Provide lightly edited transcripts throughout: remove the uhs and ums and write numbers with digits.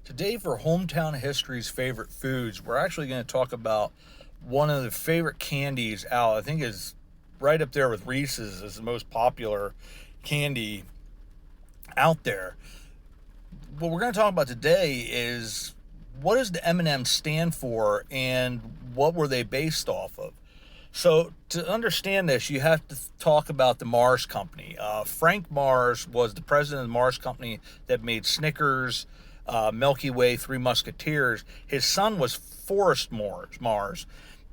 Today, for Hometown History's favorite foods, we're actually going to talk about one of the favorite candies out. I think is right up there with Reese's as the most popular candy out there. What we're going to talk about today is what does the M&M stand for and what were they based off of? So to understand this, you have to talk about the Mars Company. Frank Mars was the president of the Mars Company that made Snickers, Milky Way, Three Musketeers. His son was Forrest Mars,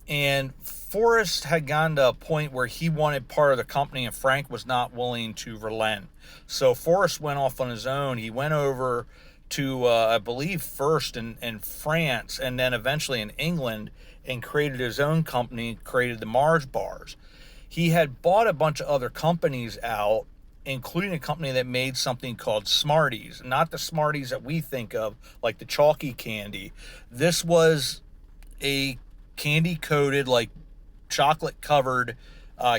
and Forrest had gotten to a point where he wanted part of the company, and Frank was not willing to relent. So Forrest went off on his own. He went over to, I believe, first in France and then eventually in England, and created his own company, created the Mars bars. He had bought a bunch of other companies out, including a company that made something called Smarties. Not the Smarties that we think of, like the chalky candy. This was a candy coated, like chocolate covered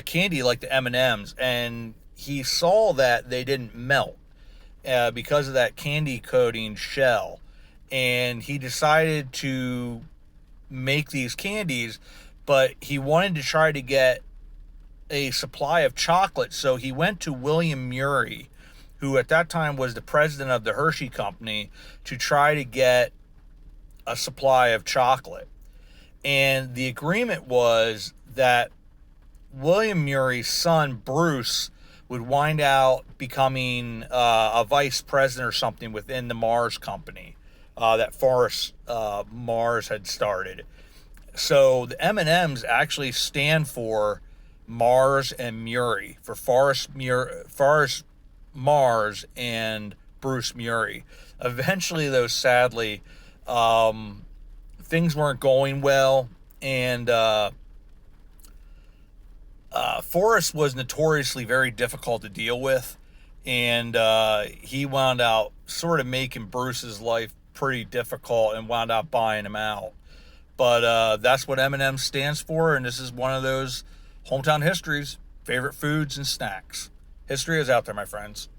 candy, like the M&Ms. And he saw that they didn't melt because of that candy coating shell. And he decided to make these candies, but he wanted to try to get a supply of chocolate. So he went to William Murray, who at that time was the president of the Hershey Company, to try to get a supply of chocolate. And the agreement was that William Murray's son, Bruce, would wind out becoming a vice president or something within the Mars Company that Forrest Mars had started. So the M&Ms actually stand for Mars and Murray, for Forrest Mars and Bruce Murray. Eventually, though, sadly, things weren't going well, and Forrest was notoriously very difficult to deal with, and he wound out sort of making Bruce's life pretty difficult and wound up buying him out. But that's what M&M stands for, and this is one of those hometown histories, favorite foods and snacks. History is out there, my friends.